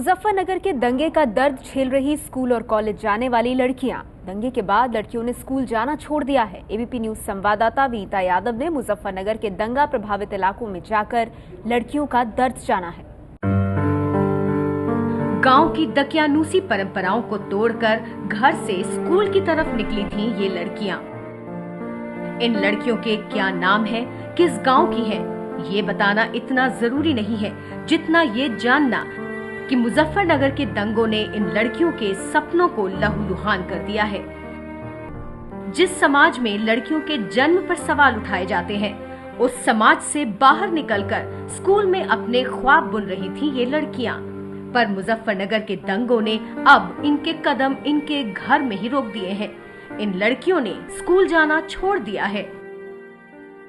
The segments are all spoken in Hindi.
मुजफ्फरनगर के दंगे का दर्द झेल रही स्कूल और कॉलेज जाने वाली लड़कियां। दंगे के बाद लड़कियों ने स्कूल जाना छोड़ दिया है। एबीपी न्यूज संवाददाता वीता यादव ने मुजफ्फरनगर के दंगा प्रभावित इलाकों में जाकर लड़कियों का दर्द जाना है। गांव की दकियानूसी परंपराओं को तोड़कर घर से स्कूल की तरफ निकली थीं ये लड़कियां। इन लड़कियों के क्या नाम है, किस गांव की है, ये बताना इतना जरूरी नहीं है जितना ये जानना कि मुजफ्फरनगर के दंगों ने इन लड़कियों के सपनों को लहूलुहान कर दिया है। जिस समाज में लड़कियों के जन्म पर सवाल उठाए जाते हैं, उस समाज से बाहर निकलकर स्कूल में अपने ख्वाब बुन रही थी ये लड़कियां। पर मुजफ्फरनगर के दंगों ने अब इनके कदम इनके घर में ही रोक दिए हैं। इन लड़कियों ने स्कूल जाना छोड़ दिया है।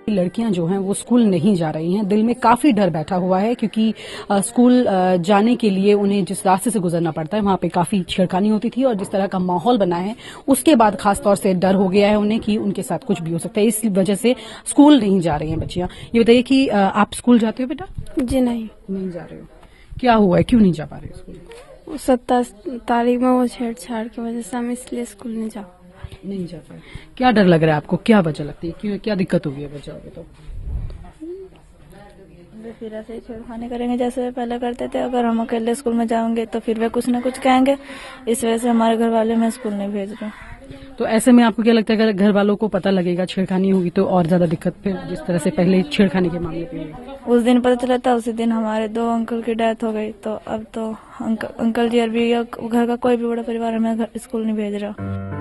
लड़कियां जो हैं वो स्कूल नहीं जा रही हैं। दिल में काफी डर बैठा हुआ है क्योंकि स्कूल जाने के लिए उन्हें जिस रास्ते से गुजरना पड़ता है वहां पे काफी छेड़खानी होती थी और जिस तरह का माहौल बना है उसके बाद खास तौर से डर हो गया है उन्हें कि उनके साथ कुछ भी हो सकता है। इस वजह से स्कूल नहीं जा रही हैं बच्चियां। ये बताइए कि आप स्कूल जाते हो बेटा? जी नहीं जा रहे हो। क्या हुआ है, क्यों नहीं जा पा रहे हो स्कूल? 27 तारीख में वो छेड़छाड़ की वजह से हम इसलिए स्कूल नहीं जा पाए। क्या डर लग रहा है आपको, क्या वजह लगती है, क्यों, क्या दिक्कत होगी अगर जाओगे तो? वे फिर ऐसे ही छेड़खानी करेंगे जैसे वे पहले करते थे। अगर हम अकेले स्कूल में जाएंगे तो फिर वे कुछ न कुछ कहेंगे। इस वजह से हमारे घर वाले में स्कूल नहीं भेज रहे। तो ऐसे में आपको क्या लगता है अगर घर वालों को पता लगेगा, छेड़खानी होगी तो और ज्यादा दिक्कत, फिर जिस तरह से पहले छेड़खानी के मामले पे उस दिन पता चला था, उसी दिन हमारे 2 अंकल की डेथ हो गई। तो अब तो अंकल जी और भी घर का कोई भी बड़ा परिवार हमें स्कूल नहीं भेज रहा।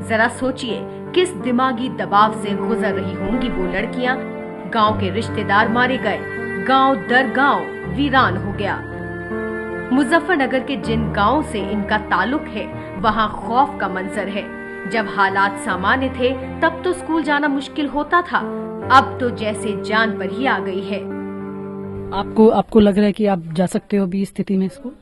जरा सोचिए किस दिमागी दबाव से गुजर रही होंगी वो लड़कियां। गांव के रिश्तेदार मारे गए, गांव दर गांव वीरान हो गया। मुजफ्फरनगर के जिन गांवों से इनका ताल्लुक है वहां खौफ का मंजर है। जब हालात सामान्य थे तब तो स्कूल जाना मुश्किल होता था, अब तो जैसे जान पर ही आ गई है। आपको लग रहा है कि आप जा सकते हो अभी इस स्थिति में स्कूल?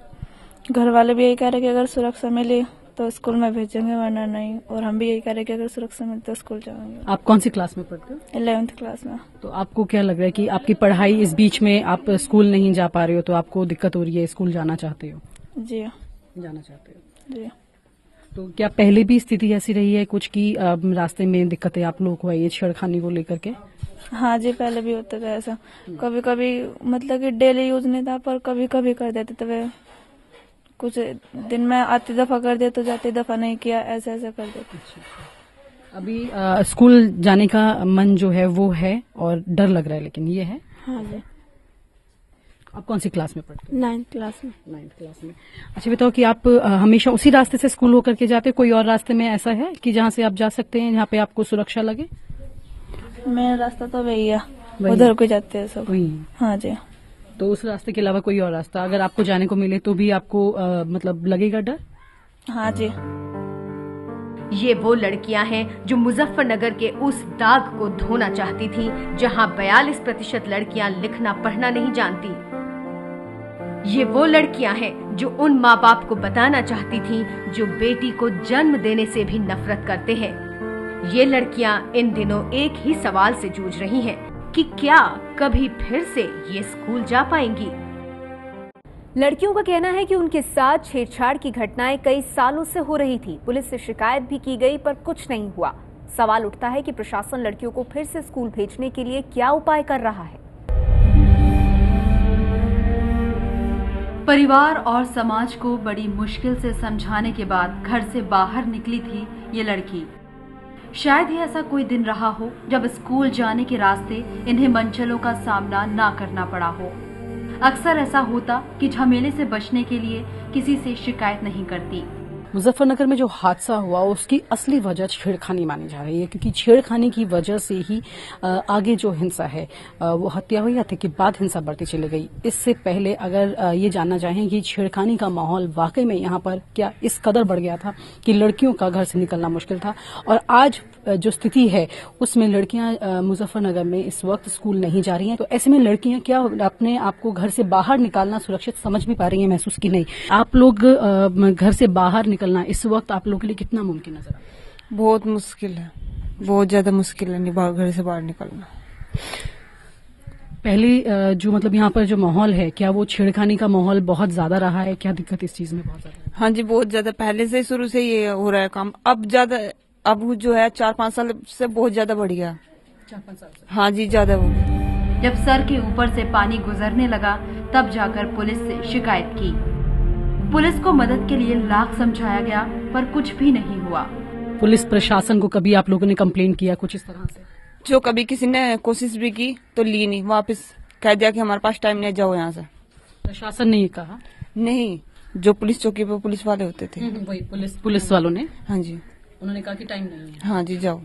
घर वाले भी यही कह रहे कि अगर सुरक्षा मिली तो स्कूल में भेजेंगे, वरना नहीं। और हम भी यही कह रहे कि अगर सुरक्षा मिलती तो स्कूल जाएंगे। आप कौन सी क्लास में पढ़ते हो? 11th क्लास में। तो आपको क्या लग रहा है कि आपकी पढ़ाई इस बीच में आप स्कूल नहीं जा पा रहे हो तो आपको दिक्कत हो रही है, स्कूल जाना चाहते हो? जी जाना चाहते हो जी। तो क्या पहले भी स्थिति ऐसी रही है कुछ की रास्ते में दिक्कतें आप लोग हुई है छेड़खानी को लेकर के? हाँ जी, पहले भी होता था ऐसा। कभी कभी मतलब कि डेली यूज नहीं था, पर कभी कभी कर देते थे। वे कुछ दिन में आती दफा कर दे तो जाती दफा नहीं किया, ऐसे ऐसे कर देते। अभी स्कूल जाने का मन जो है वो है और डर लग रहा है, लेकिन ये है। हाँ जी। आप कौन सी क्लास में पढ़ते हो? 9th क्लास में। 9th क्लास में। अच्छा बताओ कि आप हमेशा उसी रास्ते से स्कूल होकर के जाते हो? कोई और रास्ते में ऐसा है कि जहाँ से आप जा सकते हैं, जहाँ पे आपको सुरक्षा लगे? मेरा रास्ता तो वही है, उधर को जाते हैं सब। वही। हाँ जी। तो उस रास्ते के अलावा कोई और रास्ता अगर आपको जाने को मिले तो भी आपको मतलब लगेगा डर? हाँ जी। ये वो लड़कियां हैं जो मुजफ्फरनगर के उस दाग को धोना चाहती थीं, जहां 42% लड़कियां लिखना पढ़ना नहीं जानती। ये वो लड़कियां हैं जो उन माँ बाप को बताना चाहती थीं जो बेटी को जन्म देने से भी नफरत करते हैं। ये लड़कियां इन दिनों एक ही सवाल से जूझ रही हैं कि क्या कभी फिर से ये स्कूल जा पाएंगी। लड़कियों का कहना है कि उनके साथ छेड़छाड़ की घटनाएं कई सालों से हो रही थी। पुलिस से शिकायत भी की गई पर कुछ नहीं हुआ। सवाल उठता है कि प्रशासन लड़कियों को फिर से स्कूल भेजने के लिए क्या उपाय कर रहा है। परिवार और समाज को बड़ी मुश्किल से समझाने के बाद घर से बाहर निकली थी ये लड़की। शायद ही ऐसा कोई दिन रहा हो जब स्कूल जाने के रास्ते इन्हें मंचलों का सामना ना करना पड़ा हो। अक्सर ऐसा होता कि झमेले से बचने के लिए किसी से शिकायत नहीं करती। मुजफ्फरनगर में जो हादसा हुआ उसकी असली वजह छेड़खानी मानी जा रही है, क्योंकि छेड़खानी की वजह से ही आगे जो हिंसा है वो हत्या हुई, हत्या के बाद हिंसा बढ़ती चली गई। इससे पहले अगर ये जानना चाहें कि छेड़खानी का माहौल वाकई में यहाँ पर क्या इस कदर बढ़ गया था कि लड़कियों का घर से निकलना मुश्किल था, और आज जो स्थिति है उसमें लड़कियां मुजफ्फरनगर में इस वक्त स्कूल नहीं जा रही हैं, तो ऐसे में लड़कियां क्या अपने आप को घर से बाहर निकालना सुरक्षित समझ भी पा रही हैं, महसूस की नहीं? आप लोग घर से बाहर निकलना इस वक्त आप लोगों के लिए कितना मुमकिन नजर आता है? बहुत मुश्किल है, बहुत ज्यादा मुश्किल है घर से बाहर निकलना। पहले जो मतलब यहाँ पर जो माहौल है, क्या वो छेड़खानी का माहौल बहुत ज्यादा रहा है? क्या दिक्कत इस चीज में बहुत ज्यादा है? हाँ जी, बहुत ज्यादा। पहले से शुरू से ये हो रहा है काम। अब ज्यादा, अब जो है 4-5 साल से बहुत ज्यादा बढ़ गया। 4-5 साल से? हाँ जी, ज्यादा हो गया। जब सर के ऊपर से पानी गुजरने लगा तब जाकर पुलिस से शिकायत की। पुलिस को मदद के लिए लाख समझाया गया पर कुछ भी नहीं हुआ। पुलिस प्रशासन को कभी आप लोगों ने कंप्लेन किया कुछ इस तरह से? जो कभी किसी ने कोशिश भी की तो ली नहीं, वापस कह दिया कि हमारे पास टाइम नहीं, जाओ यहाँ से। प्रशासन ने ये कहा? नहीं, जो पुलिस चौकी पे पुलिस वाले होते थे। वही पुलिस वालों ने? हाँ जी। उन्होंने कहा कि टाइम नहीं है। हाँ जी, जाओ।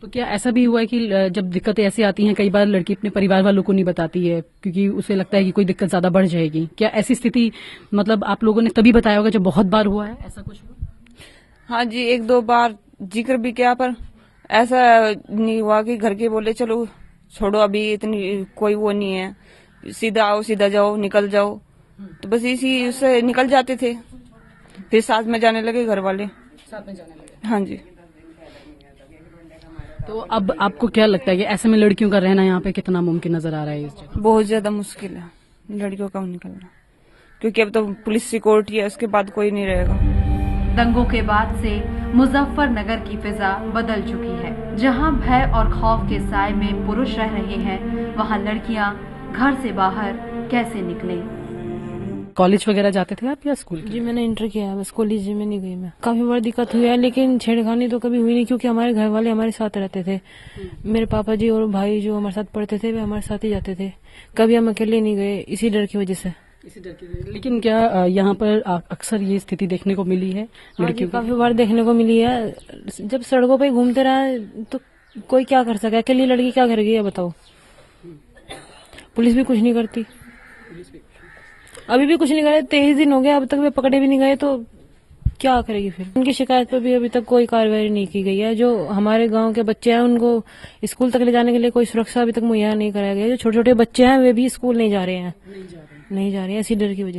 तो क्या ऐसा भी हुआ है कि जब दिक्कतें ऐसी आती हैं, कई बार लड़की अपने परिवार वालों को नहीं बताती है क्योंकि उसे लगता है कि कोई दिक्कत ज्यादा बढ़ जाएगी? क्या ऐसी स्थिति मतलब आप लोगों ने तभी बताया होगा जब बहुत बार हुआ है ऐसा कुछ हुआ? हाँ जी, 1-2 बार जिक्र भी किया पर ऐसा नहीं हुआ कि घर के बोले चलो छोड़ो, अभी इतनी कोई वो नहीं है, सीधा आओ सीधा जाओ, निकल जाओ। तो बस इसी उससे निकल जाते थे। फिर साथ में जाने लगे घर वाले। साथ में जाने लगे? हाँ जी। तो अब आपको क्या लगता है कि ऐसे में लड़कियों का रहना यहाँ पे कितना मुमकिन नजर आ रहा है इस जगह? बहुत ज्यादा मुश्किल है लड़कियों का निकलना, क्योंकि अब तो पुलिस सिक्योरिटी है, उसके बाद कोई नहीं रहेगा। दंगों के बाद से मुजफ्फरनगर की फिजा बदल चुकी है। जहां भय और खौफ के साए में पुरुष रह रहे हैं, वहां लड़कियां घर से बाहर कैसे निकलें? कॉलेज वगैरह जाते थे आप या स्कूल? जी मैंने इंटर किया है, बस कॉलेज में नहीं गई मैं। काफी बार दिक्कत हुई है लेकिन छेड़खानी तो कभी हुई नहीं क्योंकि हमारे घर वाले हमारे साथ रहते थे। मेरे पापा जी और भाई जो हमारे साथ पढ़ते थे वे हमारे साथ ही जाते थे, कभी हम अकेले नहीं गए इसी डर की वजह से। इसी डर की? लेकिन क्या यहाँ पर अक्सर ये स्थिति देखने को मिली है लड़कियों की? काफी बार देखने को मिली है। जब सड़कों पे घूमते रहे तो कोई क्या कर सके, अकेली लड़की क्या करेगी ये बताओ। पुलिस भी कुछ नहीं करती, अभी भी कुछ नहीं करे। 23 दिन हो गए अब तक वे पकड़े भी नहीं गए तो क्या करेगी फिर। उनकी शिकायत पर भी अभी तक कोई कार्रवाई नहीं की गई है। जो हमारे गांव के बच्चे हैं उनको स्कूल तक ले जाने के लिए कोई सुरक्षा अभी तक मुहैया नहीं कराया गया। जो छोटे छोटे बच्चे हैं वे भी स्कूल नहीं जा रहे हैं, नहीं जा रहे हैं इसी डर की वजह से।